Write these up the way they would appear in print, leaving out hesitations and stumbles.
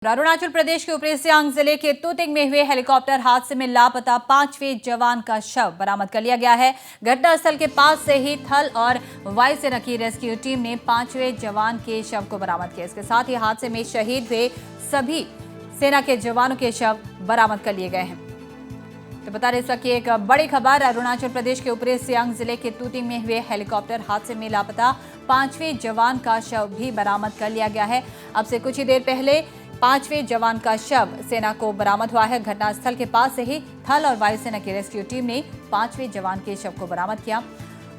अरुणाचल प्रदेश के ऊपरी सियांग जिले के तुतिंग में हुए हेलीकॉप्टर हादसे में लापता 5वें जवान का शव बरामद कर लिया गया है। घटनास्थल के पास से ही थल और वायुसेना की रेस्क्यू टीम ने 5वें जवान के शव को बरामद किया। इसके साथ ही हादसे में शहीद हुए सभी सेना के जवानों के शव बरामद कर लिए गए हैं। तो बता रहे इस वक्त की एक बड़ी खबर, अरुणाचल प्रदेश के ऊपरी सियांग जिले के तुतिंग में हुए हेलीकॉप्टर हादसे में लापता 5वें जवान का शव भी बरामद कर लिया गया है। अब से कुछ ही देर पहले 5वें जवान का शव सेना को बरामद हुआ है। घटनास्थल के पास से ही थल और वायुसेना की रेस्क्यू टीम ने 5वें जवान के शव को बरामद किया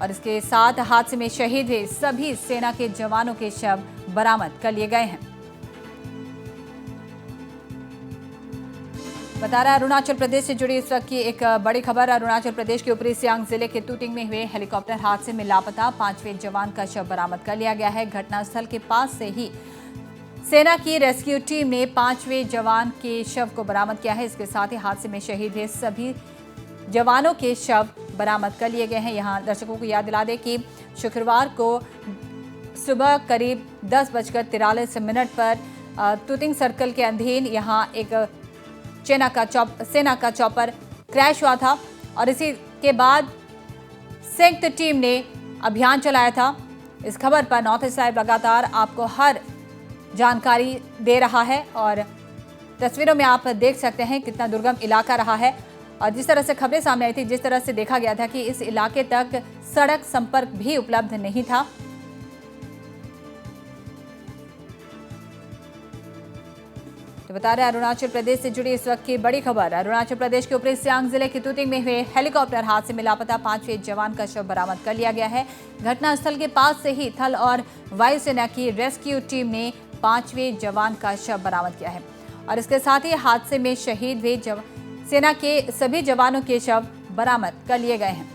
और इसके साथ हादसे में शहीद हुए सभी सेना के जवानों के शव बरामद कर लिए गए हैं। बता रहा है अरुणाचल प्रदेश से जुड़ी इस वक्त की एक बड़ी खबर, अरुणाचल प्रदेश के ऊपरी सियांग जिले के तुतिंग में हुए हेलीकॉप्टर हादसे में लापता 5वें जवान का शव बरामद कर लिया गया है। घटनास्थल के पास से ही सेना की रेस्क्यू टीम ने 5वें जवान के शव को बरामद किया है। इसके साथ ही हादसे में शहीद हुए सभी जवानों के शव बरामद कर लिए गए हैं। यहां दर्शकों को याद दिला दें कि शुक्रवार को सुबह करीब 10:43 पर तुतिंग सर्कल के अधीन यहां एक सेना का चॉपर क्रैश हुआ था और इसी के बाद संयुक्त टीम ने अभियान चलाया था। इस खबर पर नॉर्थ ईस्ट लाइव लगातार आपको हर जानकारी दे रहा है और तस्वीरों में आप देख सकते हैं कितना दुर्गम इलाका रहा है और जिस तरह से खबरें सामने आई थी, जिस तरह से देखा गया था कि इस इलाके तक सड़क संपर्क भी उपलब्ध नहीं था। तो बता रहे अरुणाचल प्रदेश से जुड़ी इस वक्त की बड़ी खबर, अरुणाचल प्रदेश के ऊपरी सियांग जिले के तुतिंग में हुए हेलीकॉप्टर हादसे में लापता 5वें जवान का शव बरामद कर लिया गया है। घटनास्थल के पास से ही थल और वायुसेना की रेस्क्यू टीम ने 5वें जवान का शव बरामद किया है और इसके साथ ही हादसे में शहीद हुए सेना के सभी जवानों के शव बरामद कर लिए गए हैं।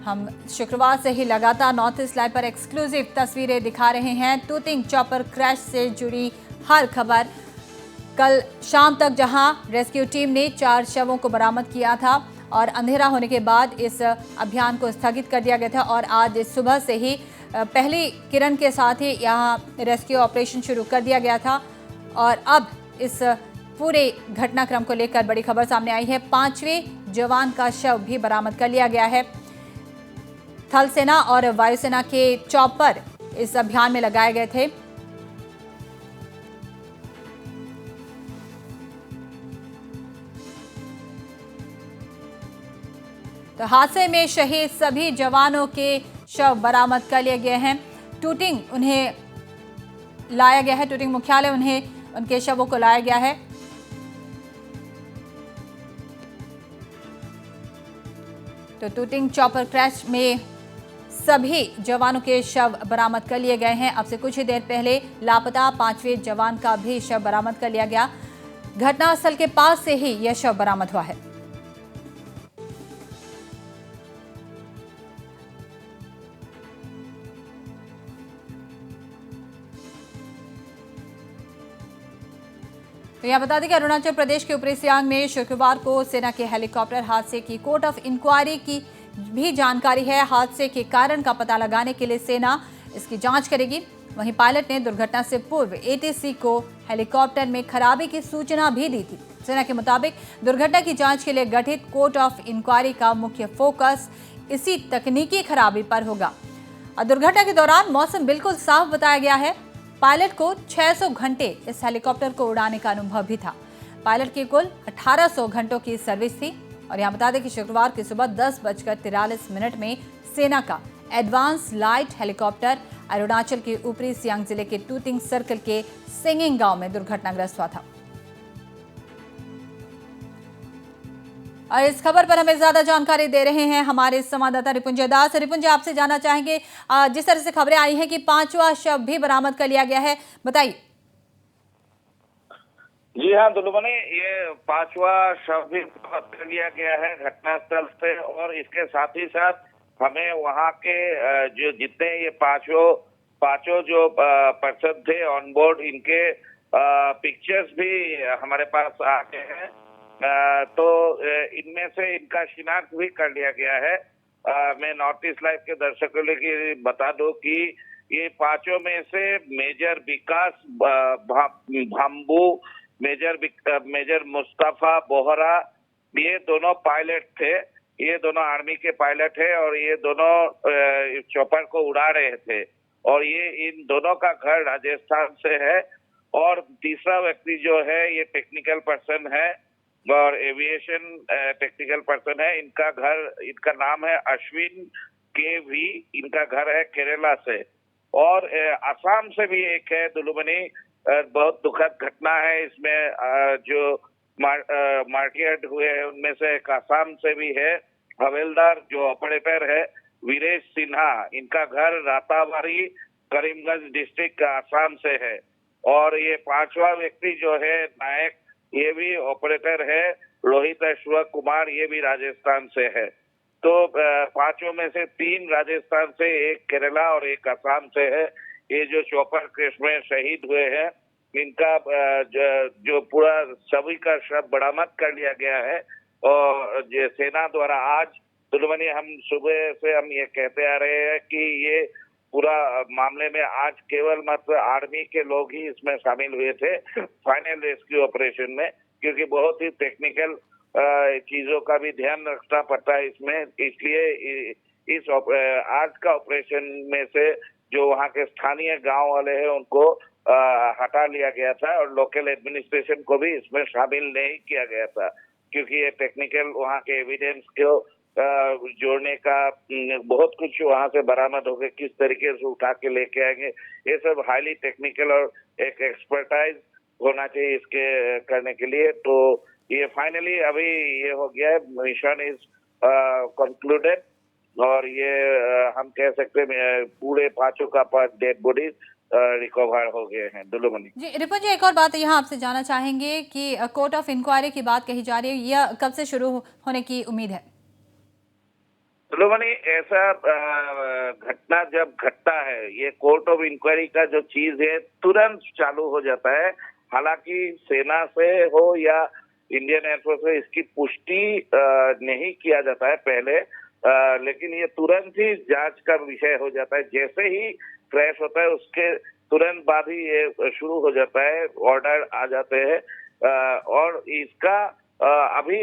हम शुक्रवार से ही लगातार नॉर्थ ईस्ट लाइव पर एक्सक्लूसिव तस्वीरें दिखा रहे हैं। तुतिंग चॉपर क्रैश से जुड़ी हर खबर। कल शाम तक जहां रेस्क्यू टीम ने 4 शवों को बरामद किया था और अंधेरा होने के बाद इस अभियान को स्थगित कर दिया गया था और आज सुबह से ही पहली किरण के साथ ही यहां रेस्क्यू ऑपरेशन शुरू कर दिया गया था और अब इस पूरे घटनाक्रम को लेकर बड़ी खबर सामने आई है। 5वें जवान का शव भी बरामद कर लिया गया है। थल सेना और वायुसेना के चॉपर इस अभियान में लगाए गए थे। तो हादसे में शहीद सभी जवानों के शव बरामद कर लिए गए हैं। तुतिंग उन्हें लाया गया है, तुतिंग मुख्यालय उनके शवों को लाया गया है। तो तुतिंग चॉपर क्रैश में सभी जवानों के शव बरामद कर लिए गए हैं। अब से कुछ ही देर पहले लापता 5वें जवान का भी शव बरामद कर लिया गया। घटनास्थल के पास से ही यह शव बरामद हुआ है। तो यहां बता दें कि अरुणाचल प्रदेश के ऊपरी सियांग में शुक्रवार को सेना के हेलीकॉप्टर हादसे की कोर्ट ऑफ इंक्वायरी की भी जानकारी है। हादसे के कारण का पता लगाने के लिए सेना इसकी जांच करेगी। वहीं पायलट ने दुर्घटना से पूर्व एटीसी को हेलीकॉप्टर में खराबी की सूचना भी दी थी। सेना के मुताबिक दुर्घटना की जांच के लिए गठित कोर्ट ऑफ इंक्वायरी का मुख्य फोकस इसी तकनीकी खराबी पर होगा। और दुर्घटना के दौरान मौसम बिल्कुल साफ बताया गया है। पायलट को 600 घंटे इस हेलीकॉप्टर को उड़ाने का अनुभव भी था। पायलट की कुल 1800 घंटों की सर्विस थी और यहां बता दें कि शुक्रवार की सुबह 10:43 में सेना का एडवांस लाइट हेलीकॉप्टर अरुणाचल के ऊपरी सियांग जिले के तुतिंग सर्कल के सिंगिंग गांव में दुर्घटनाग्रस्त हुआ था। और इस खबर पर हमें ज्यादा जानकारी दे रहे हैं हमारे संवाददाता रिपुंजय दास। रिपुंजय, आपसे जानना चाहेंगे, जिस तरह से खबरें आई हैं कि 5वां शव भी बरामद कर लिया गया है, बताइए। जी हाँ दुलुमनी, ये 5वां शव भी बरामद कर लिया गया है घटनास्थल से और इसके साथ ही साथ हमें वहाँ के जो जितने ये पांचों जो पर्सन थे ऑन बोर्ड, इनके पिक्चर्स भी हमारे पास आ गए हैं। तो इनमें से इनका शिनाख्त भी कर लिया गया है। मैं नॉर्थ ईस्ट लाइव के दर्शकों के लिए बता दूं कि ये पांचों में से मेजर विकास भाम्बू, मेजर मुस्तफा बोहरा, ये दोनों पायलट थे। ये दोनों आर्मी के पायलट है और ये दोनों चॉपर को उड़ा रहे थे और ये इन दोनों का घर राजस्थान से है। और तीसरा व्यक्ति जो है ये टेक्निकल पर्सन है और एविएशन टेक्निकल पर्सन है। इनका नाम है अश्विन के. इनका घर है केरला से। और असम से भी एक है दुलुमनी। बहुत दुखद घटना है इसमें। जो मार्टियर्ड हुए हैं उनमें से एक असम से भी है। हवलदार जो ऑपरेटर है वीरेश सिन्हा, इनका घर राताबारी करीमगंज डिस्ट्रिक्ट असम से है। और ये पांचवा व्यक्ति जो है नायक, ये भी ऑपरेटर है रोहित अश्व कुमार, ये भी राजस्थान से है। तो पांचों में से 3 राजस्थान से, एक केरला और एक असम से है। ये जो चॉपर क्रैश में शहीद हुए हैं इनका जो पूरा सभी का शव बरामद कर लिया गया है। और जो सेना द्वारा आज दुलुमनी हम सुबह से हम ये कहते आ रहे हैं कि ये पूरा मामले में आज केवल मात्र आर्मी के लोग ही इसमें शामिल हुए थे फाइनल रेस्क्यू ऑपरेशन में, क्योंकि बहुत ही टेक्निकल चीजों का भी ध्यान रखना पड़ता है इसमें। इसलिए इस आज का ऑपरेशन में से जो वहाँ के स्थानीय गांव वाले हैं उनको हटा लिया गया था और लोकल एडमिनिस्ट्रेशन को भी इसमें शामिल नहीं किया गया था, क्योंकि ये टेक्निकल वहाँ के एविडेंस को जोड़ने का बहुत कुछ वहाँ से बरामद हो गए, किस तरीके से उठा के लेके आएंगे, ये सब हाईली टेक्निकल और एक एक्सपर्टाइज होना चाहिए इसके करने के लिए। तो ये फाइनली अभी ये हो गया है, मिशन इज कंक्लूडेड और ये हम कह सकते हैं पूरे पांचों का 5 डेड बॉडीज रिकवर हो गए हैं। दुलुमनी जी, रिपुन जी, एक और बात यहाँ आपसे जानना चाहेंगे कि कोर्ट ऑफ इंक्वायरी की बात कही जा रही है, यह कब से शुरू होने की उम्मीद है? दुलुमनी ऐसा घटना जब घटता है, ये कोर्ट ऑफ इंक्वायरी का जो चीज है तुरंत चालू हो जाता है। हालांकि सेना से हो या इंडियन एयरफोर्स से इसकी पुष्टि नहीं किया जाता है पहले, लेकिन ये तुरंत ही जांच का विषय हो जाता है। जैसे ही क्रैश होता है उसके तुरंत बाद ही ये शुरू हो जाता है, ऑर्डर आ जाते हैं। और इसका अभी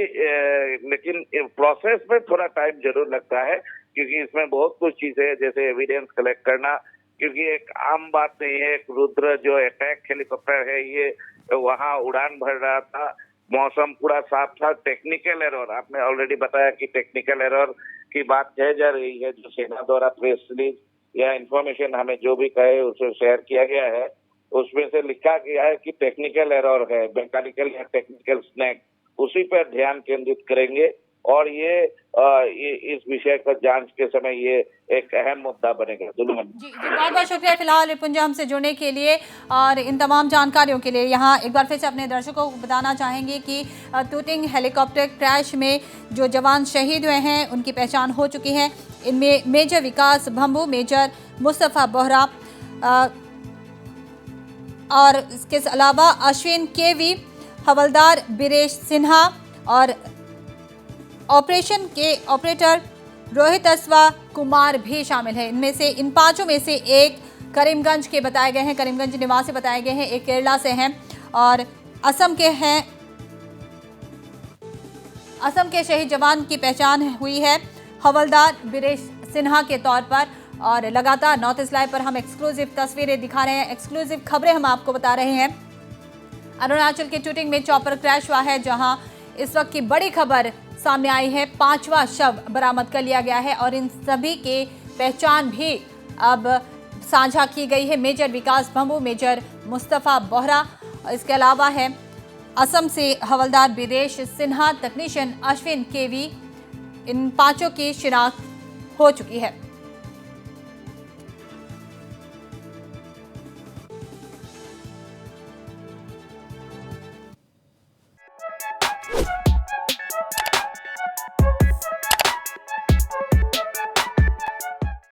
लेकिन प्रोसेस में थोड़ा टाइम जरूर लगता है, क्योंकि इसमें बहुत कुछ चीजें है, जैसे एविडेंस कलेक्ट करना, क्योंकि एक आम बात नहीं है। एक रुद्र जो अटैक हेलीकॉप्टर है ये वहाँ उड़ान भर रहा था, मौसम पूरा साफ था। टेक्निकल एरर, आपने ऑलरेडी बताया कि टेक्निकल एरर की बात कही जा रही है, जो सेना द्वारा प्रेस रिलीज या इंफॉर्मेशन हमें जो भी कहे उसे शेयर किया गया है, उसमें से लिखा गया है कि टेक्निकल एरर है, मैकेनिकल या टेक्निकल स्नैक, उसी पर ध्यान केंद्रित करेंगे। और ये इस विषय का जांच के समय ये एक अहम मुद्दा बनेगा। दुलुमनी जी, बहुत बहुत शुक्रिया फिलहाल रिपुन जी हमसे जुड़ने के लिए और इन तमाम जानकारियों के लिए। यहाँ एक बार फिर से अपने दर्शकों को बताना चाहेंगे कि टूटिंग हेलीकॉप्टर क्रैश में जो जवान शहीद हुए हैं उनकी पहचान हो चुकी है। इनमें मेजर विकास भम्बू, मेजर मुस्तफा बोहरा और इसके अलावा अश्विन के. हवलदार वीरेश सिन्हा और ऑपरेशन के ऑपरेटर रोहित अश्वा कुमार भी शामिल है। इनमें से इन पांचों में से एक करीमगंज के बताए गए हैं, करीमगंज निवासी बताए गए हैं, एक केरला से हैं और असम के हैं। असम के शहीद जवान की पहचान हुई है हवलदार वीरेश सिन्हा के तौर पर। और लगातार नॉर्थ ईस्ट लाइव पर हम एक्सक्लूसिव तस्वीरें दिखा रहे हैं, एक्सक्लूसिव खबरें हम आपको बता रहे हैं। अरुणाचल के टूटिंग में चॉपर क्रैश हुआ है, जहां इस वक्त की बड़ी खबर सामने आई है। 5वां शव बरामद कर लिया गया है और इन सभी के पहचान भी अब साझा की गई है। मेजर विकास भम्बू, मेजर मुस्तफा बोहरा, इसके अलावा है असम से हवलदार वीरेश सिन्हा, तकनीशियन अश्विन के. इन पांचों की शिनाख्त हो चुकी है।